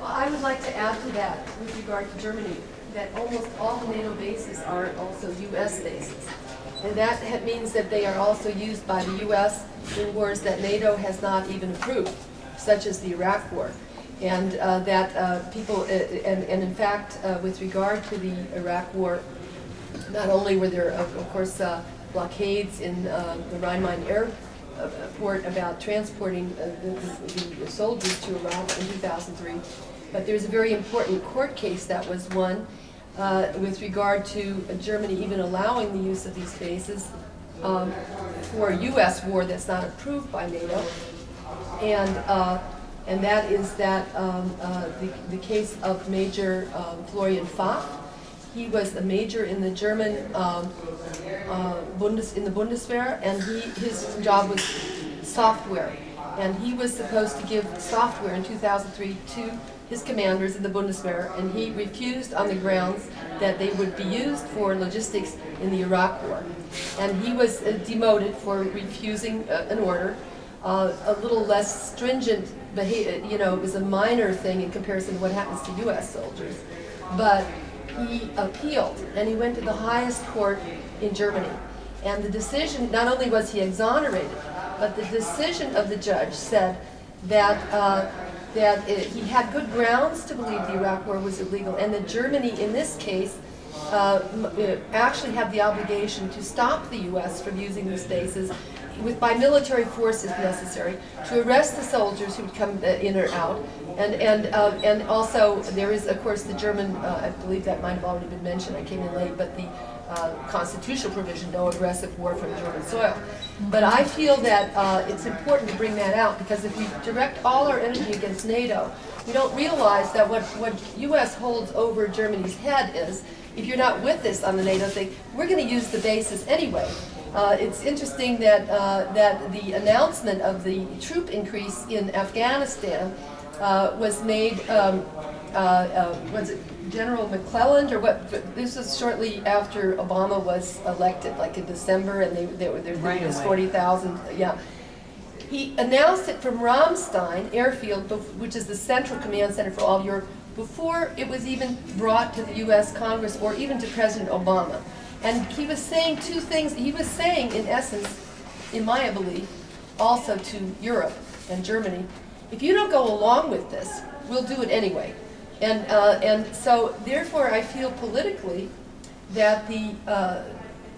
I would like to add to that with regard to Germany, that almost all the NATO bases are also U.S. bases. And that means that they are also used by the U.S. in wars that NATO has not even approved, such as the Iraq War. And in fact, with regard to the Iraq War, not only were there, of course, blockades in the Rhine-Main airport about transporting the soldiers to Iraq in 2003, but there's a very important court case that was won with regard to Germany even allowing the use of these bases for a U.S. war that's not approved by NATO, and that is that the case of Major Florian Pfaff. He was a major in the German in the Bundeswehr, and his job was software, and he was supposed to give software in 2003 to his commanders in the Bundeswehr, and he refused on the grounds that they would be used for logistics in the Iraq War. And he was demoted for refusing an order. A little less stringent behavior, you know, it was a minor thing in comparison to what happens to U.S. soldiers. But he appealed, and he went to the highest court in Germany. And the decision, not only was he exonerated, but the decision of the judge said that he had good grounds to believe the Iraq War was illegal, and that Germany, in this case, actually had the obligation to stop the U.S. from using these bases by military force if necessary, to arrest the soldiers who would come in or out, and also there is, of course, the German, I believe that might have already been mentioned, I came in late, but the constitutional provision, no aggressive war from German soil. But I feel that it's important to bring that out, because if we direct all our energy against NATO, we don't realize that what U.S. holds over Germany's head is, if you're not with us on the NATO thing, we're going to use the bases anyway. It's interesting that that the announcement of the troop increase in Afghanistan was made. Was it General McClellan or what? This was shortly after Obama was elected, like in December, and there was 40,000. Yeah, he announced it from Ramstein Airfield, which is the central command center for all of Europe, before it was even brought to the U.S. Congress or even to President Obama. And he was saying two things. He was saying, in essence, in my belief, also to Europe and Germany, if you don't go along with this, we'll do it anyway. And so, therefore, I feel politically that the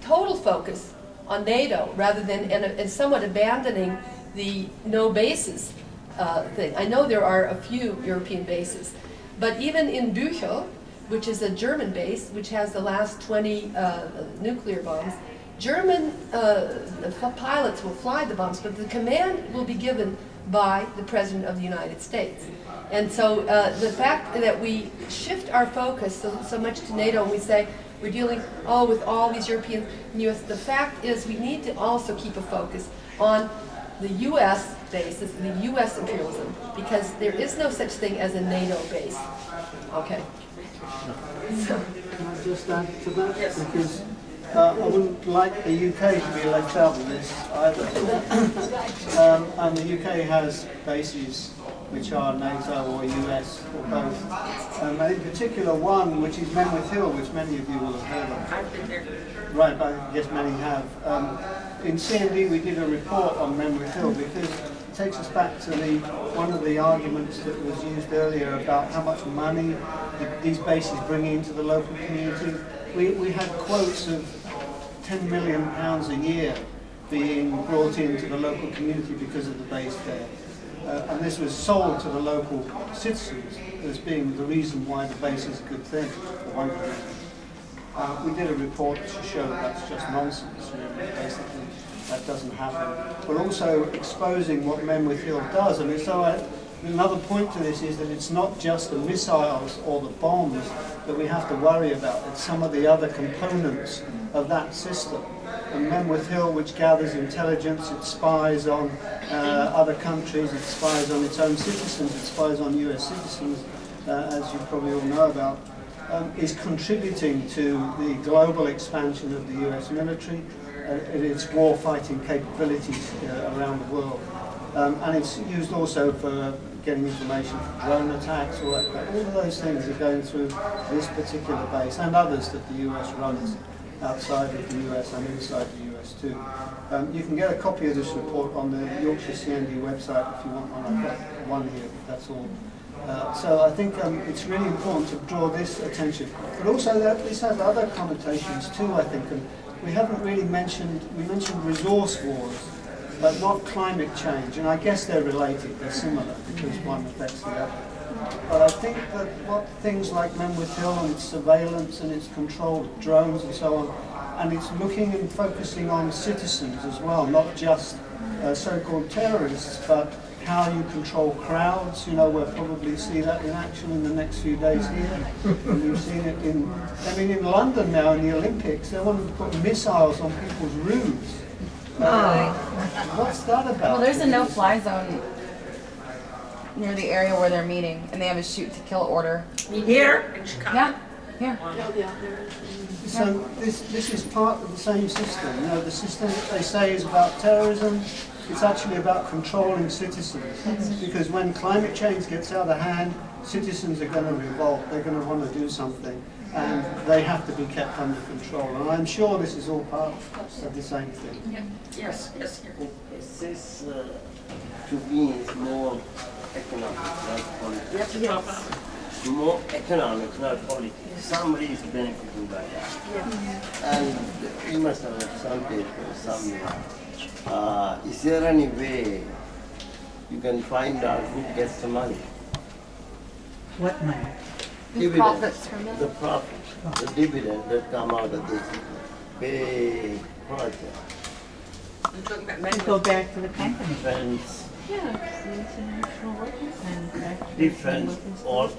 total focus on NATO, rather than and somewhat abandoning the no bases thing. I know there are a few European bases, but even in Büchel, which is a German base, which has the last 20 nuclear bombs, German pilots will fly the bombs, but the command will be given by the President of the United States. And so the fact that we shift our focus so much to NATO, and we say we're dealing with all these European and US, the fact is we need to also keep a focus on the US bases, the US imperialism, because there is no such thing as a NATO base. Okay. Can I just add to that? Yes. Because I wouldn't like the UK to be left out of this either. And the UK has bases which are NATO or US or both. And in particular one which is Menwith Hill, which many of you will have heard of. I've been there. Right, but I guess many have. In CND we did a report on Menwith Hill because it takes us back to one of the arguments that was used earlier about how much money these bases bring into the local community. We had quotes of £10 million a year being brought into the local community because of the base there. And this was sold to the local citizens as being the reason why the base is a good thing, or one of the reasons. We did a report to show that's just nonsense, basically that doesn't happen. But also exposing what Menwith Hill does. I mean, so another point to this is that it's not just the missiles or the bombs that we have to worry about, it's some of the other components of that system. And Menwith Hill, which gathers intelligence, it spies on other countries, it spies on its own citizens, it spies on US citizens, as you probably all know about, is contributing to the global expansion of the US military, its war-fighting capabilities around the world. And it's used also for getting information from drone attacks, all of those things are going through this particular base and others that the US runs outside of the US and inside the US too. You can get a copy of this report on the Yorkshire CND website if you want one. I've got one here, that's all. So I think it's really important to draw this attention. But also that this has other connotations too, I think. And we haven't really mentioned, we mentioned resource wars, but not climate change. And I guess they're related, they're similar, because one affects the other. But I think that what things like Menwith Hill and its surveillance and its control of drones and so on, and it's looking and focusing on citizens as well, not just so-called terrorists, but how you control crowds. You know, we'll probably see that in action in the next few days here. And we've seen it in London now in the Olympics. They wanted to put missiles on people's roofs. What's that about? Well, there's a no-fly zone near the area where they're meeting, and they have a shoot-to-kill order. Here in Chicago? Yeah, here. So this is part of the same system. You know, the system that they say is about terrorism, it's actually about controlling citizens. Because when climate change gets out of hand, citizens are going to revolt, they're going to want to do something, and they have to be kept under control. And I'm sure this is all part of the same thing. Yeah. Yes, yes. Is this, to me, is more economic, not politics? Yes. More economic, not politics. Somebody is benefiting by that. Yes. And you must have some paper somewhere. Is there any way you can find out who gets the money? What money? The profits from it. The profits, the dividend that come out of this big project. You're talking about men Go back to the company. Defense, Yeah, the international workers manufacturing. defense, all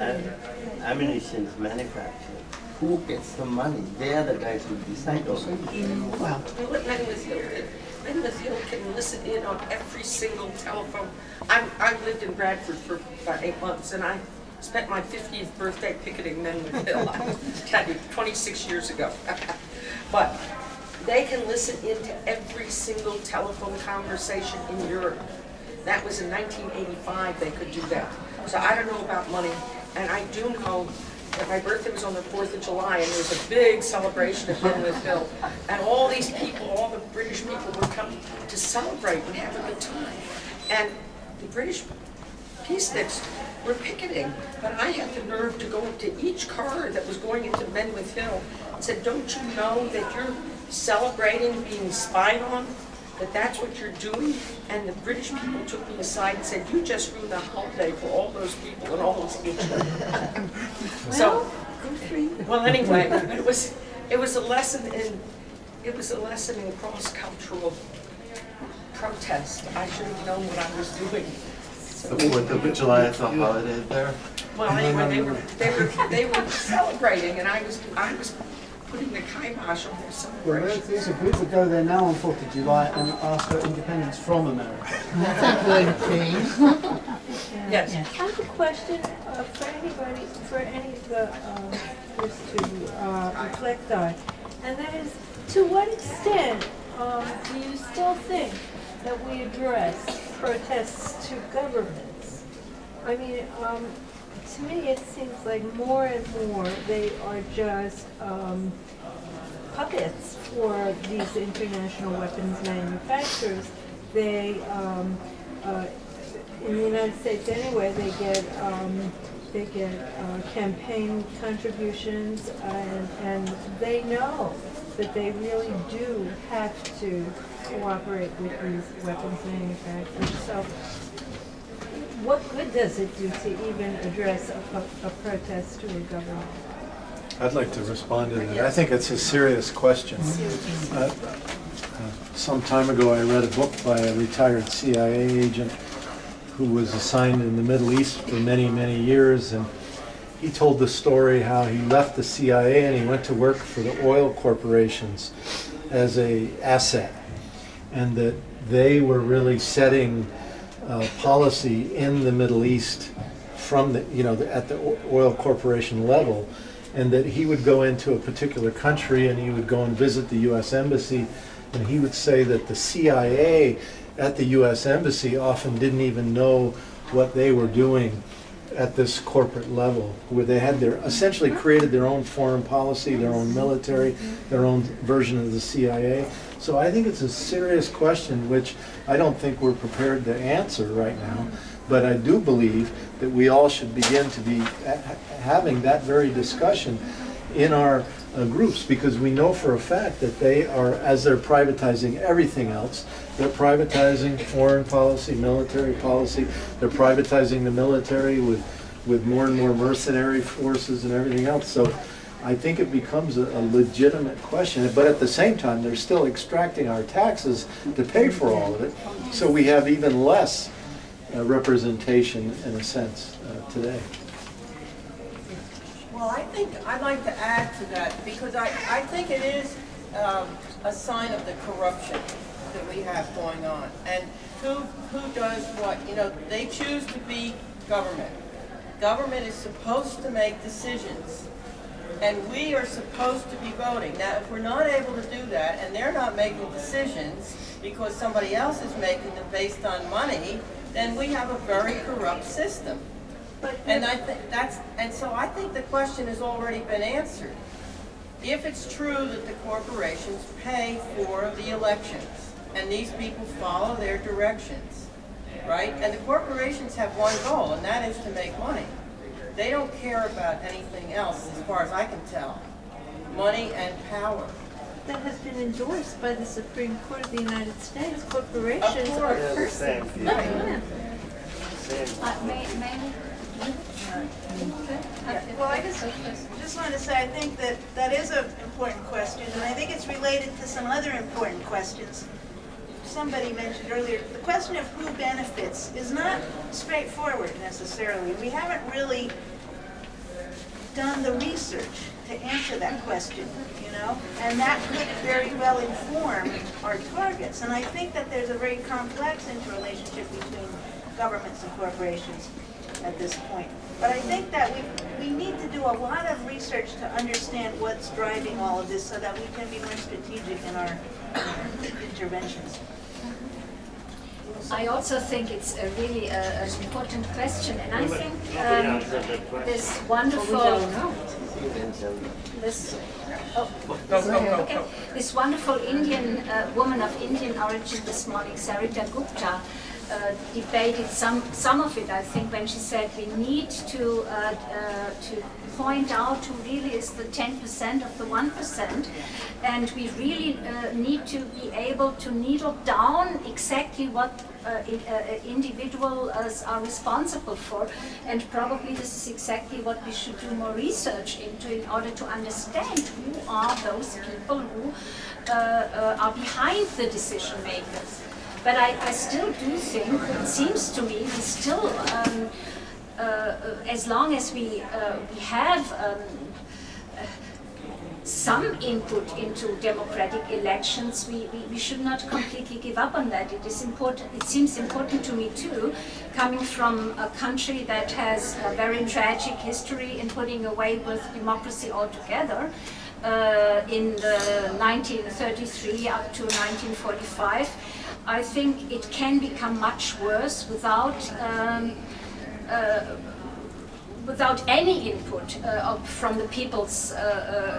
ammunition manufactured. Who gets the money? They are the guys who decide on it. Well, what Menwith Hill did. Menwith Hill can listen in on every single telephone. I've lived in Bradford for about 8 months, and I spent my 50th birthday picketing Menwith Hill. I tell you, 26 years ago. But they can listen into every single telephone conversation in Europe. That was in 1985 they could do that. So I don't know about money, and I do know that my birthday was on the 4th of July, and there was a big celebration at Menwith Hill. And all these people, all the British people would come to celebrate and have a good time. And the British peaceniks were picketing, but I had the nerve to go up to each car that was going into Menwith Hill and said, don't you know that you're celebrating being spied on? That that's what you're doing? And the British people took me aside and said, you just ruined the holiday for all those people and all those people. So, well, anyway, but it was a lesson in cross-cultural protest. I should have known what I was doing. So, With the July is a holiday there. well, anyway, they were celebrating, and I was putting the kibosh on their Well, celebration. there's a group that go there now on 4th of July and ask for independence from America. that's a good thing. Yes. Yeah. I have a question for anybody, for any of the us to reflect on, and that is, to what extent do you still think that we address protests to governments? I mean, to me it seems like more and more they are just puppets for these international weapons manufacturers. They in the United States anyway, they get campaign contributions, and they know that they really do have to cooperate with these weapons manufacturers. So what good does it do to even address a protest to a government? I'd like to respond to that. I think it's a serious question. Some time ago I read a book by a retired CIA agent who was assigned in the Middle East for many, many years, and he told the story how he left the CIA and he went to work for the oil corporations as an asset, and that they were really setting policy in the Middle East from the, at the oil corporation level, and that he would go into a particular country and he would go and visit the U.S. Embassy, and he would say that the CIA at the U.S. Embassy often didn't even know what they were doing at this corporate level, where they had essentially created their own foreign policy, their own military, their own version of the CIA. So I think it's a serious question, which I don't think we're prepared to answer right now. But I do believe that we all should begin to be having that very discussion in our groups, because we know for a fact that they are, as they're privatizing everything else, they're privatizing foreign policy, military policy, they're privatizing the military with more and more mercenary forces and everything else. So I think it becomes a legitimate question, but at the same time they're still extracting our taxes to pay for all of it, so we have even less representation in a sense today. Well, I think I'd like to add to that, because I think it is a sign of the corruption that we have going on. And who does what? You know, they choose to be government. Government is supposed to make decisions, and we are supposed to be voting. Now, if we're not able to do that, and they're not making decisions because somebody else is making them based on money, then we have a very corrupt system. And I think so I think the question has already been answered. If it's true that the corporations pay for the elections, and these people follow their directions, right? And the corporations have one goal, and that is to make money. They don't care about anything else, as far as I can tell. Money and power. That has been endorsed by the Supreme Court of the United States. Corporations are persons. Yeah. Well, I just wanted to say, I think that is an important question, and I think it's related to some other important questions. Somebody mentioned earlier, the question of who benefits is not straightforward necessarily. We haven't really done the research to answer that question, you know, and that could very well inform our targets. And I think that there's a very complex interrelationship between governments and corporations at this point. But I think that we need to do a lot of research to understand what's driving all of this, so that we can be more strategic in our interventions. I also think it's a really an important question, and I think this wonderful this wonderful Indian woman of Indian origin this morning, Sarita Gupta, debated some of it, I think, when she said we need to point out who really is the 10% of the 1%, and we really need to be able to needle down exactly what individuals are responsible for, and probably this is exactly what we should do more research into in order to understand who are those people who are behind the decision makers. But I still do think, it seems to me, we still, as long as we have some input into democratic elections, we should not completely give up on that. It is important. It seems important to me too, coming from a country that has a very tragic history in putting away with democracy altogether. In the 1933 up to 1945, I think it can become much worse without any input from the people's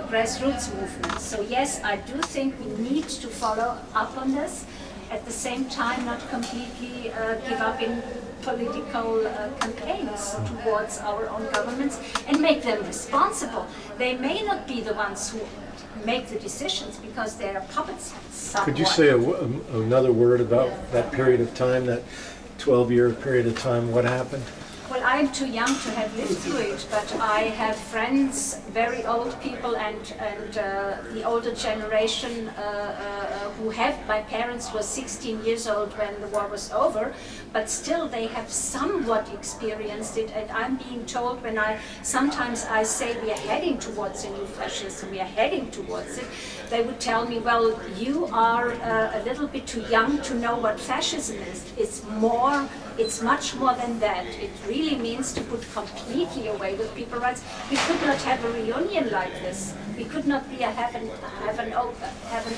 grassroots movement. So yes, I do think we need to follow up on this. At the same time, not completely give up in political campaigns towards our own governments and make them responsible. They may not be the ones who make the decisions because they are puppets somewhat. Could you say another word about that period of time, that 12-year period of time? What happened? Well, I'm too young to have lived through it, but I have friends, very old people, and the older generation who have, my parents were 16 years old when the war was over, but still they have somewhat experienced it, and I'm being told when sometimes I say we are heading towards a new fascism, we are heading towards it, they would tell me, well, you are a little bit too young to know what fascism is. It's much more than that. It really means to put completely away with people's rights. We could not have a reunion like this. We could not have an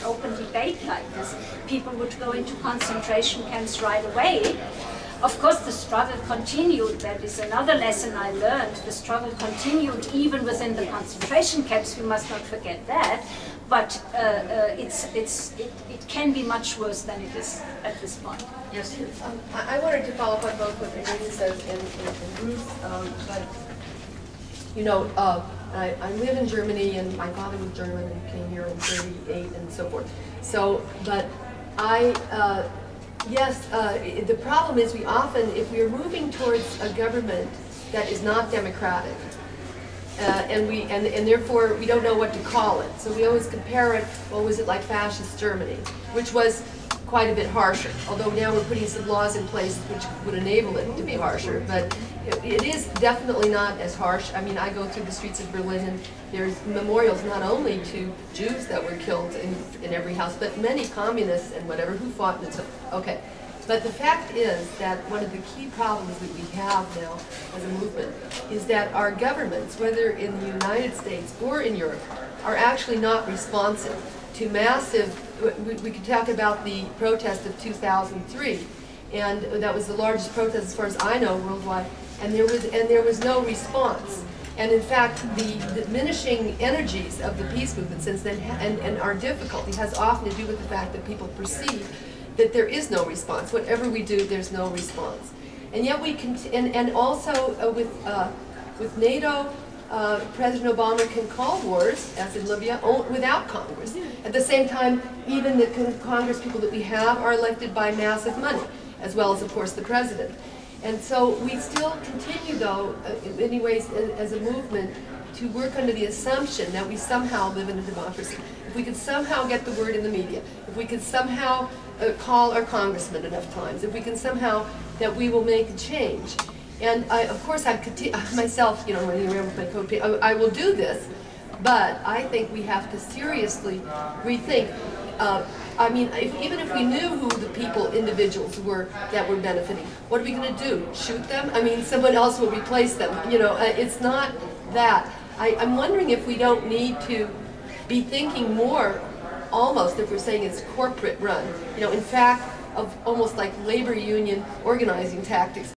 open debate like this. People would go into concentration camps right away. Of course, the struggle continued. That is another lesson I learned. The struggle continued even within the concentration camps. We must not forget that. But it can be much worse than it is at this point. Yes. I wanted to follow up on both what Amy says and Ruth, but you know, I live in Germany, and my father was German and came here in '38 and so forth. So, but yes, the problem is we often, if we are moving towards a government that is not democratic, and therefore we don't know what to call it. So we always compare it, well, was it like fascist Germany, which was quite a bit harsher, although now we're putting some laws in place which would enable it to be harsher, but it is definitely not as harsh. I mean, I go through the streets of Berlin and there's memorials not only to Jews that were killed in every house, but many communists and whatever who fought and so, okay. But the fact is that one of the key problems that we have now as a movement is that our governments, whether in the United States or in Europe, are actually not responsive to massive, we could talk about the protest of 2003, and that was the largest protest as far as I know worldwide, and there was no response. And in fact, the diminishing energies of the peace movement since then and our difficulty has often to do with the fact that people perceive that there is no response. Whatever we do, there's no response. And yet we and also with NATO, President Obama can call wars, as in Libya, without Congress. At the same time, even the Congress people that we have are elected by massive money, as well as, of course, the president. And so we still continue, though, in many ways, as a movement, to work under the assumption that we somehow live in a democracy. If we could somehow get the word in the media, if we could somehow call our congressman enough times, if we can somehow, that we will make a change. And of course, I'm myself, you know, running around with my coat, I will do this, but I think we have to seriously rethink. I mean, even if we knew who the people, individuals were that were benefiting, what are we going to do? Shoot them? I mean, someone else will replace them. You know, it's not that. I'm wondering if we don't need to be thinking more, almost, if we're saying it's corporate run, you know, in fact, of almost like labor union organizing tactics.